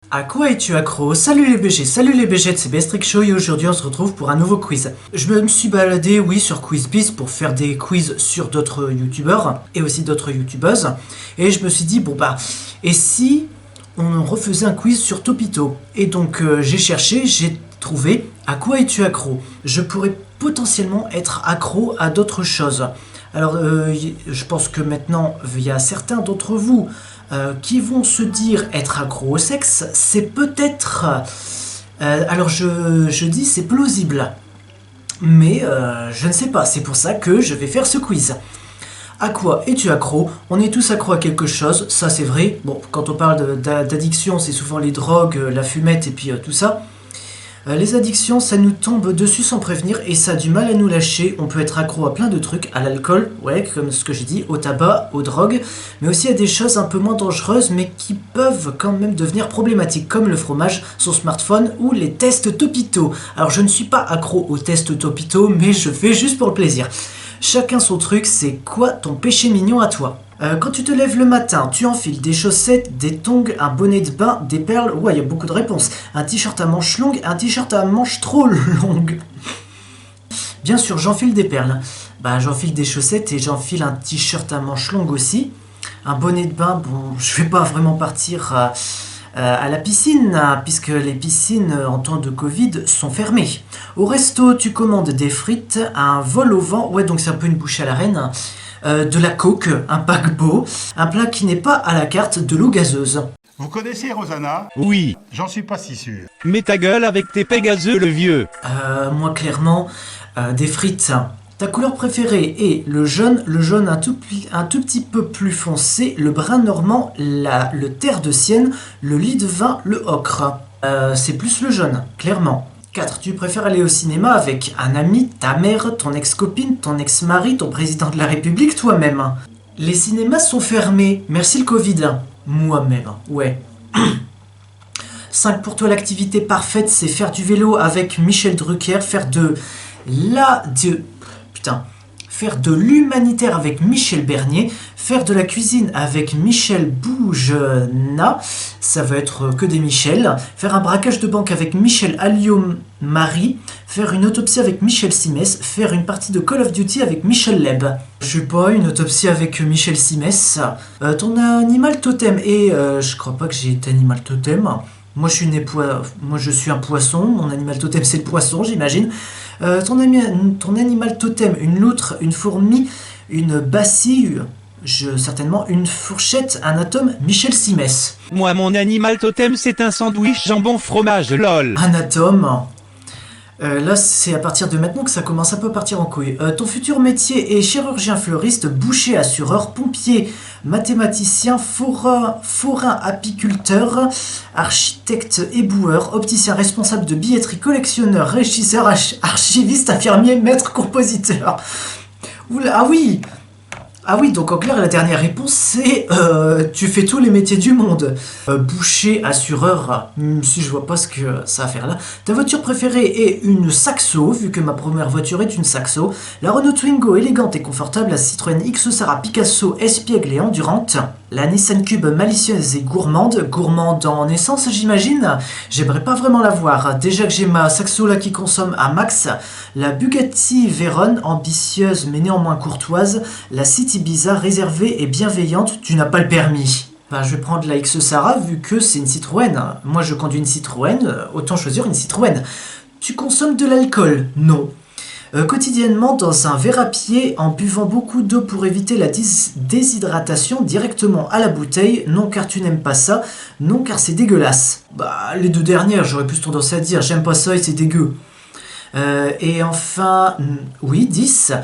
À quoi es-tu accro? Salut les BG, c'est Bestrick Show et aujourd'hui on se retrouve pour un nouveau quiz. Je me suis baladé, oui, sur QuizBiz pour faire des quiz sur d'autres youtubeurs et aussi d'autres youtubeuses. Et je me suis dit, et si on refaisait un quiz sur Topito? Et donc j'ai cherché, j'ai trouvé à quoi es-tu accro? Je pourrais potentiellement être accro à d'autres choses. Alors je pense que maintenant il y a certains d'entre vous qui vont se dire être accro au sexe, c'est peut-être... alors je dis c'est plausible, mais je ne sais pas, c'est pour ça que je vais faire ce quiz. À quoi es-tu accro? On est tous accro à quelque chose, ça c'est vrai. Bon, quand on parle d'addiction, c'est souvent les drogues, la fumette et puis tout ça. Les addictions, ça nous tombe dessus sans prévenir et ça a du mal à nous lâcher. On peut être accro à plein de trucs, à l'alcool, ouais, comme ce que j'ai dit, au tabac, aux drogues, mais aussi à des choses un peu moins dangereuses, mais qui peuvent quand même devenir problématiques, comme le fromage, son smartphone ou les tests Topito. Alors je ne suis pas accro aux tests Topito, mais je fais juste pour le plaisir. Chacun son truc, c'est quoi ton péché mignon à toi? Quand tu te lèves le matin, tu enfiles des chaussettes, des tongs, un bonnet de bain, des perles. Ouais, il y a beaucoup de réponses. Un t-shirt à manches longues, un t-shirt à manches trop longues. Bien sûr, j'enfile des perles. J'enfile des chaussettes et j'enfile un t-shirt à manches longues aussi. Un bonnet de bain, bon, je vais pas vraiment partir à la piscine, puisque les piscines en temps de Covid sont fermées. Au resto, tu commandes des frites, un vol au vent, ouais, donc c'est un peu une bouchée à la reine. De la coke, un paquebot, un plat qui n'est pas à la carte, de l'eau gazeuse. Vous connaissez Rosanna? Oui, J'en suis pas si sûr. mets ta gueule avec tes Pégaseux le vieux. Moi clairement, des frites. Ta couleur préférée est le jaune un tout petit peu plus foncé, le brun normand, le terre de Sienne, le lit de vin, le ocre. C'est plus le jaune, clairement. 4. Tu préfères aller au cinéma avec un ami, ta mère, ton ex-copine, ton ex-mari, ton président de la République, toi-même. Les cinémas sont fermés, merci le Covid. Moi-même, ouais. 5. Pour toi, l'activité parfaite, c'est faire du vélo avec Michel Drucker, faire de l'humanitaire avec Michel Bernier, faire de la cuisine avec Michel Boujna, ça va être que des Michel, faire un braquage de banque avec Michel Alliot-Marie, faire une autopsie avec Michel Simès, faire une partie de Call of Duty avec Michel Leb. Je sais pas, une autopsie avec Michel Simès. Ton animal totem, et je crois pas que j'ai été animal totem. Moi je suis un poisson, mon animal totem c'est le poisson, j'imagine. Ton animal totem, une loutre, une fourmi, une bacille, certainement une fourchette, un atome, Michel Simès. Moi, mon animal totem, c'est un sandwich jambon fromage, lol. Un atome. Là, c'est à partir de maintenant que ça commence un peu à partir en couille. Ton futur métier est chirurgien fleuriste, boucher, assureur, pompier, mathématicien, forain apiculteur, architecte éboueur, opticien responsable de billetterie, collectionneur, régisseur, archiviste, infirmier, maître, compositeur. Oula, ah oui, donc en clair, la dernière réponse, c'est tu fais tous les métiers du monde. Boucher, assureur, si je vois pas ce que ça a à faire là. Ta voiture préférée est une Saxo, vu que ma première voiture est une Saxo. La Renault Twingo, élégante et confortable. La Citroën Xsara Picasso, espiègle et endurante. La Nissan Cube, malicieuse et gourmande. Gourmande en essence, j'imagine. J'aimerais pas vraiment la voir. Déjà que j'ai ma Saxo là qui consomme à max. La Bugatti Veyron, ambitieuse mais néanmoins courtoise. La City Bizarre, réservée et bienveillante, tu n'as pas le permis. Je vais prendre la Xsara vu que c'est une Citroën. Moi je conduis une Citroën, autant choisir une Citroën. Tu consommes de l'alcool? Non. Quotidiennement dans un verre à pied en buvant beaucoup d'eau pour éviter la déshydratation directement à la bouteille? Non car tu n'aimes pas ça, non car c'est dégueulasse. Les deux dernières j'aurais plus tendance à dire j'aime pas ça et c'est dégueu. Et enfin, oui, 10.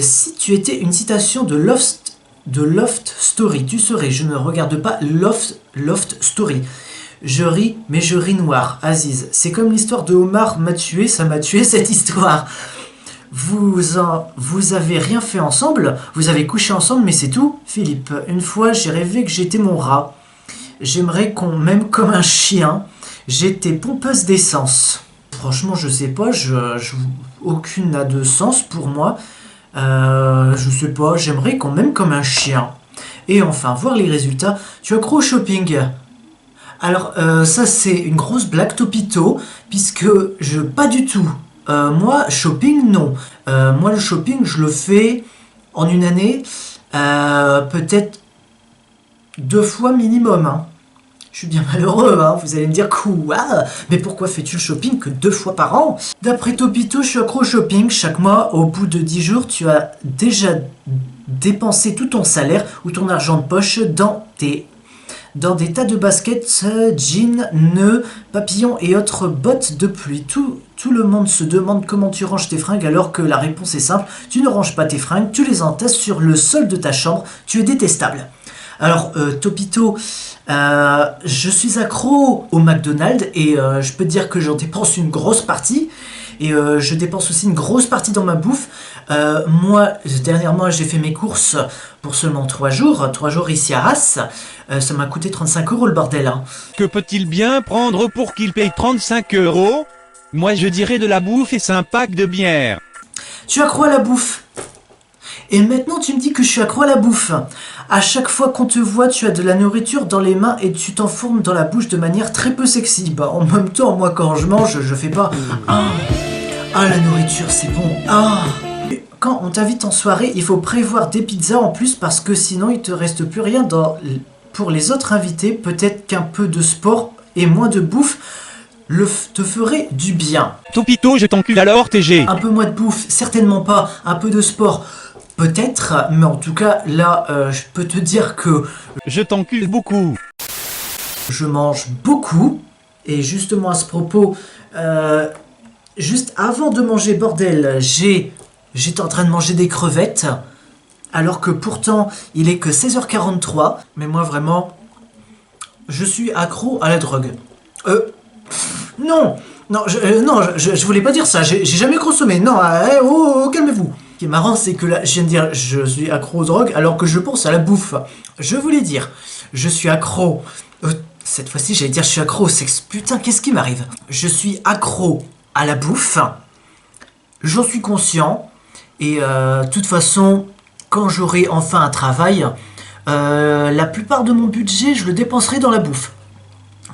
Si tu étais une citation de Loft Story, tu serais, je ne regarde pas Loft Story. Je ris, mais je ris noir. Aziz, c'est comme l'histoire de Omar m'a tué, ça m'a tué cette histoire. Vous avez rien fait ensemble, vous avez couché ensemble, mais c'est tout. Philippe, une fois j'ai rêvé que j'étais mon rat. J'aimerais qu'on m'aime comme un chien. J'étais pompeuse d'essence. Franchement, je sais pas, aucune n'a de sens pour moi. Je sais pas, j'aimerais qu'on m'aime comme un chien. Et enfin, voir les résultats. Tu as accro au shopping? Alors, ça c'est une grosse blague Topito, puisque pas du tout. Moi, shopping, non. Moi, le shopping, je le fais en une année, peut-être 2 fois minimum. Hein. Je suis bien malheureux, hein. Vous allez me dire quoi? Mais pourquoi fais-tu le shopping que 2 fois par an? D'après Topito, je suis accro au shopping. Chaque mois, au bout de 10 jours, tu as déjà dépensé tout ton salaire ou ton argent de poche dans des tas de baskets, jeans, nœuds, papillons et autres bottes de pluie. Tout le monde se demande comment tu ranges tes fringues alors que la réponse est simple. Tu ne ranges pas tes fringues, tu les entasses sur le sol de ta chambre. Tu es détestable. Alors, Topito, je suis accro au McDonald's et je peux te dire que j'en dépense une grosse partie. Et je dépense aussi une grosse partie dans ma bouffe. Moi, dernièrement, j'ai fait mes courses pour seulement 3 jours. 3 jours ici à Arras. Ça m'a coûté 35 € le bordel. Hein. Que peut-il bien prendre pour qu'il paye 35 €? Moi je dirais de la bouffe et 5 packs de bière. Tu es accro à la bouffe. Et maintenant, tu me dis que je suis accro à la bouffe. À chaque fois qu'on te voit, tu as de la nourriture dans les mains et tu t'enfournes dans la bouche de manière très peu sexy. Bah, en même temps, moi, quand je mange, je fais pas « Ah, la nourriture, c'est bon. Ah !» Quand on t'invite en soirée, il faut prévoir des pizzas en plus parce que sinon, il te reste plus rien pour les autres invités. Peut-être qu'un peu de sport et moins de bouffe te ferait du bien. Topito, je t'encule alors, TG. Un peu moins de bouffe, certainement pas. Un peu de sport, peut-être. Mais en tout cas, là, je peux te dire que Je t'encule beaucoup. je mange beaucoup. Et justement, à ce propos, juste avant de manger, bordel, j'étais en train de manger des crevettes. Alors que pourtant, il est que 16h43. Mais moi, vraiment, je suis accro à la drogue. Non, je voulais pas dire ça, j'ai jamais consommé, non, calmez-vous. Ce qui est marrant, c'est que là, je viens de dire, je suis accro aux drogues, alors que je pense à la bouffe. Je voulais dire, je suis accro, cette fois-ci, j'allais dire, je suis accro au sexe, putain, qu'est-ce qui m'arrive? Je suis accro à la bouffe, j'en suis conscient, et de toute façon, quand j'aurai enfin un travail, la plupart de mon budget, je le dépenserai dans la bouffe.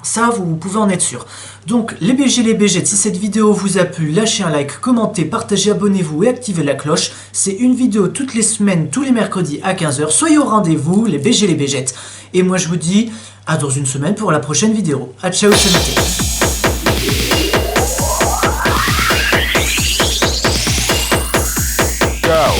Ça, vous pouvez en être sûr. Donc, les BG, les BG, si cette vidéo vous a plu, lâchez un like, commentez, partagez, abonnez-vous et activez la cloche. C'est une vidéo toutes les semaines, tous les mercredis à 15h. Soyez au rendez-vous, les BG, les BGettes. Et moi, je vous dis à dans une semaine pour la prochaine vidéo. A ciao, salut. Ciao.